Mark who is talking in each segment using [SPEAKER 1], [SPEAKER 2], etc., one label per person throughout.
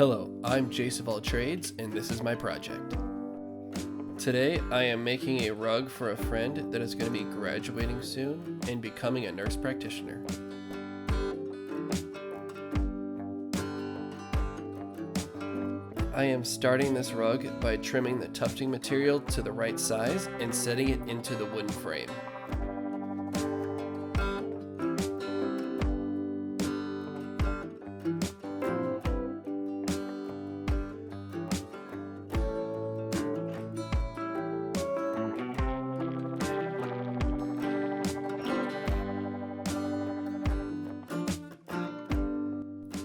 [SPEAKER 1] Hello, I'm Jason of All Trades, and this is my project. Today, I am making a rug for a friend that is going to be graduating soon and becoming a nurse practitioner. I am starting this rug by trimming the tufting material to the right size and setting it into the wooden frame.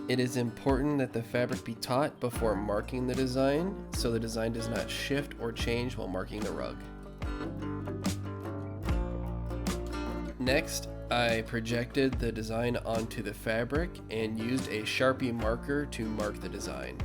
[SPEAKER 1] It is important that the fabric be taut before marking the design, so the design does not shift or change while marking the rug. Next, I projected the design onto the fabric and used a Sharpie marker to mark the design.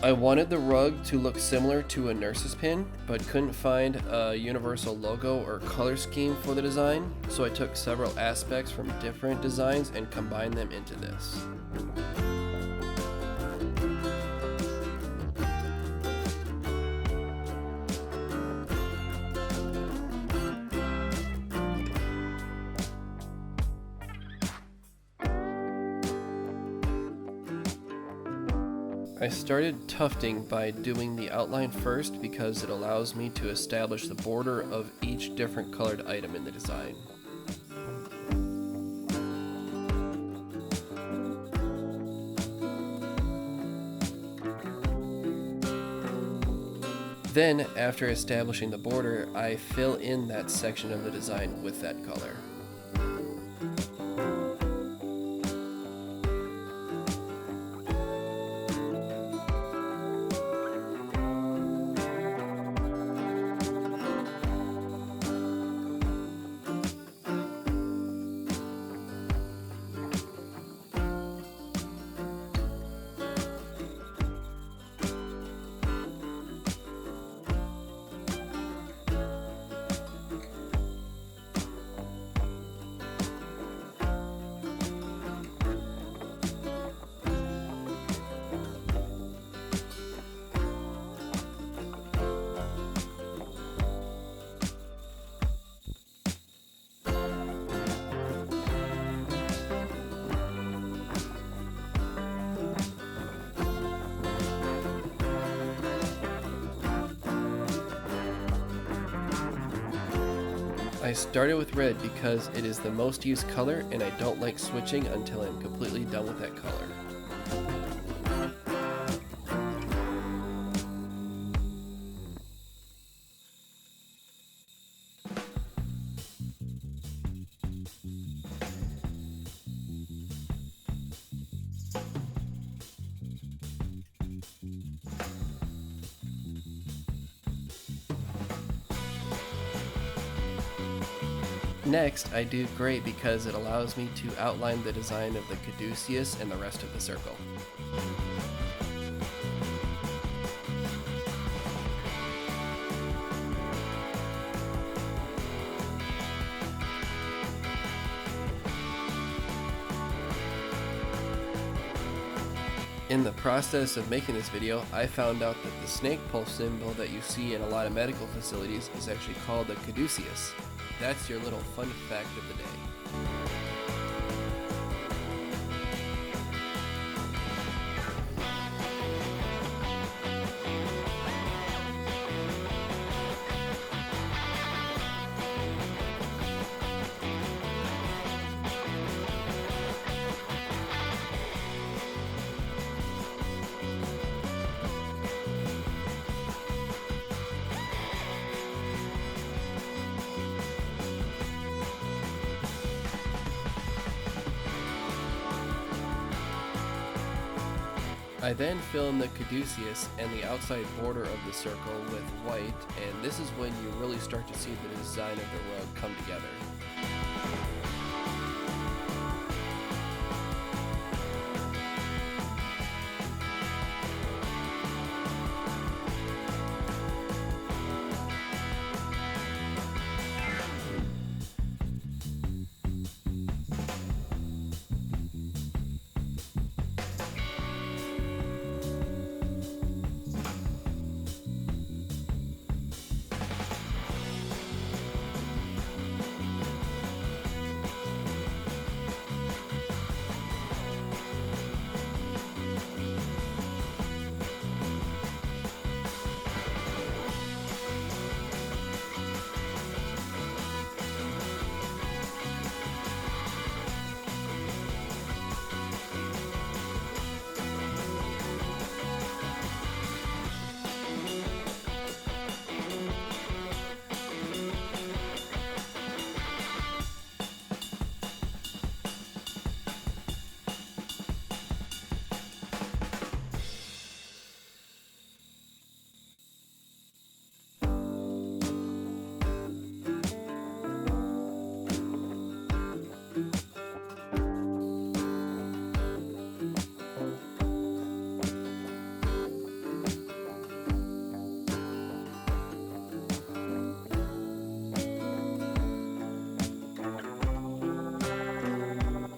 [SPEAKER 1] I wanted the rug to look similar to a nurse's pin, but couldn't find a universal logo or color scheme for the design, so I took several aspects from different designs and combined them into this. I started tufting by doing the outline first because it allows me to establish the border of each different colored item in the design. Then, after establishing the border, I fill in that section of the design with that color. I started with red because it is the most used color and I don't like switching until I'm completely done with that color. Next, I do gray because it allows me to outline the design of the caduceus and the rest of the circle. In the process of making this video, I found out that the snake pulse symbol that you see in a lot of medical facilities is actually called the caduceus. That's your little fun fact of the day. I then fill in the caduceus and the outside border of the circle with white, and this is when you really start to see the design of the rug come together.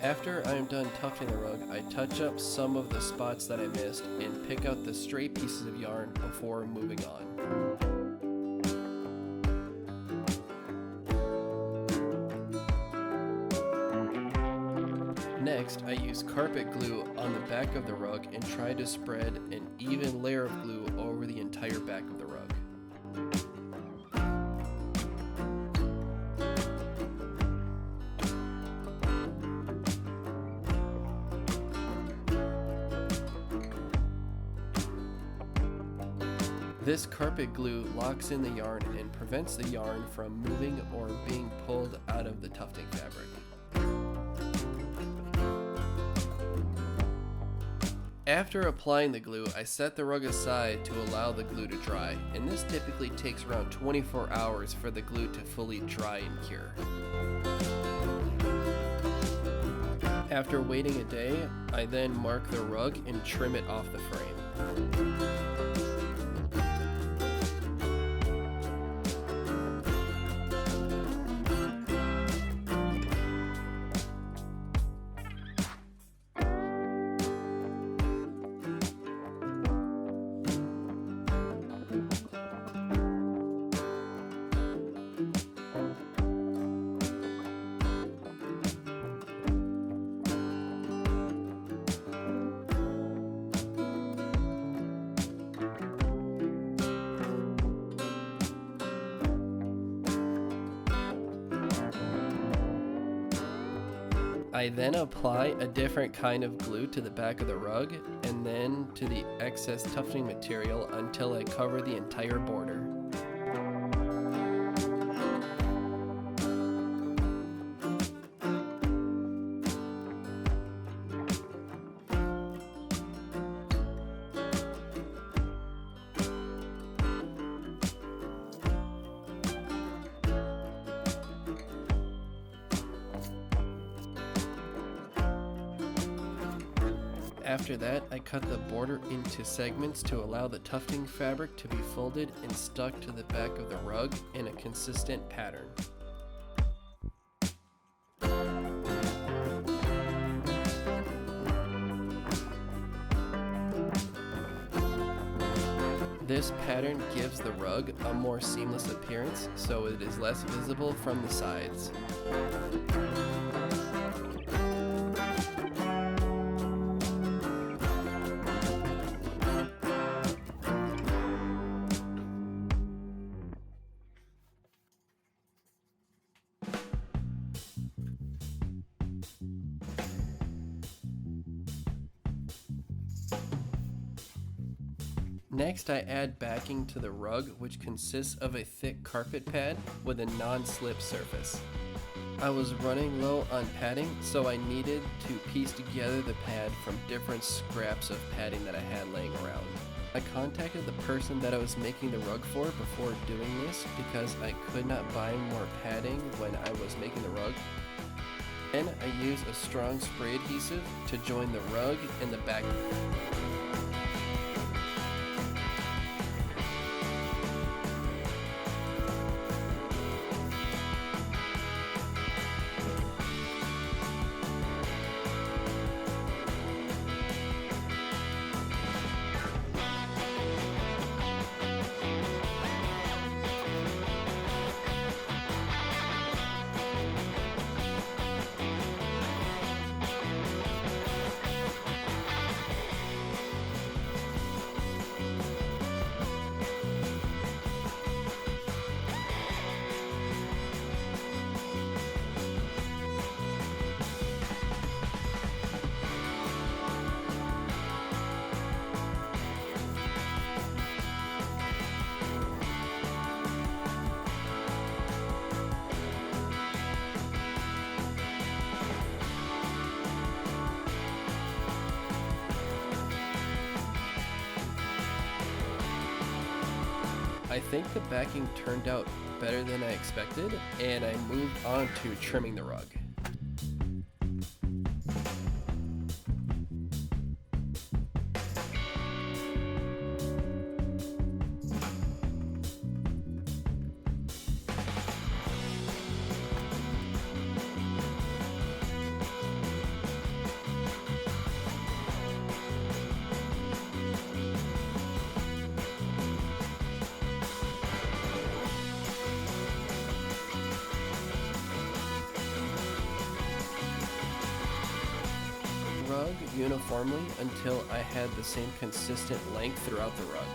[SPEAKER 1] After I am done tufting the rug, I touch up some of the spots that I missed and pick out the stray pieces of yarn before moving on. Next, I use carpet glue on the back of the rug and try to spread an even layer of glue over the entire back of the rug. This carpet glue locks in the yarn and prevents the yarn from moving or being pulled out of the tufting fabric. After applying the glue, I set the rug aside to allow the glue to dry, and this typically takes around 24 hours for the glue to fully dry and cure. After waiting a day, I then mark the rug and trim it off the frame. I then apply a different kind of glue to the back of the rug and then to the excess tufting material until I cover the entire border. After that, I cut the border into segments to allow the tufting fabric to be folded and stuck to the back of the rug in a consistent pattern. This pattern gives the rug a more seamless appearance, so it is less visible from the sides. Next, I add backing to the rug, which consists of a thick carpet pad with a non-slip surface. I was running low on padding, so I needed to piece together the pad from different scraps of padding that I had laying around. I contacted the person that I was making the rug for before doing this because I could not buy more padding when I was making the rug. Then I used a strong spray adhesive to join the rug and the back. I think the backing turned out better than I expected, and I moved on to trimming the rug. rug uniformly until I had the same consistent length throughout the rug.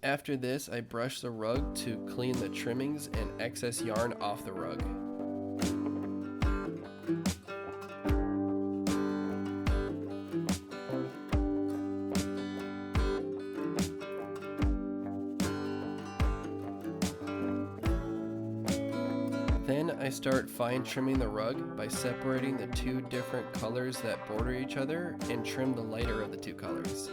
[SPEAKER 1] After this, I brush the rug to clean the trimmings and excess yarn off the rug. Then I start fine trimming the rug by separating the two different colors that border each other and trim the lighter of the two colors.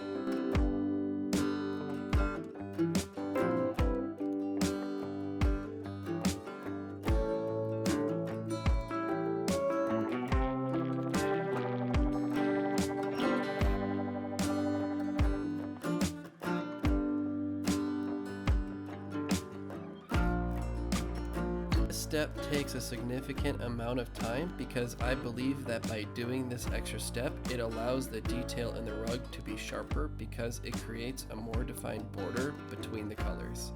[SPEAKER 1] This step takes a significant amount of time because I believe that by doing this extra step, it allows the detail in the rug to be sharper because it creates a more defined border between the colors.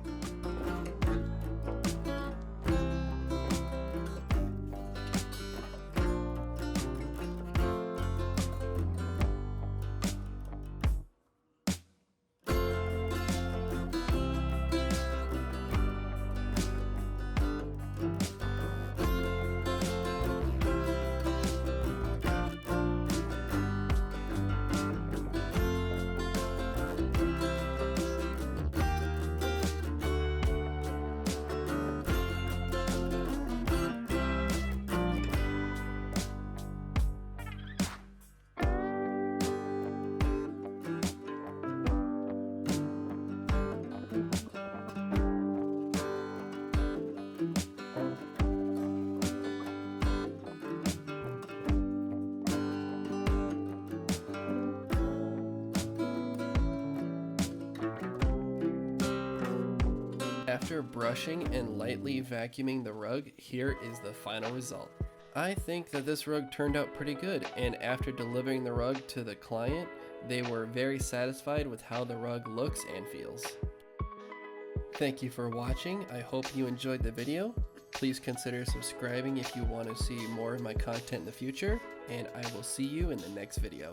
[SPEAKER 1] After brushing and lightly vacuuming the rug, here is the final result. I think that this rug turned out pretty good, and after delivering the rug to the client, they were very satisfied with how the rug looks and feels. Thank you for watching. I hope you enjoyed the video. Please consider subscribing if you want to see more of my content in the future, and I will see you in the next video.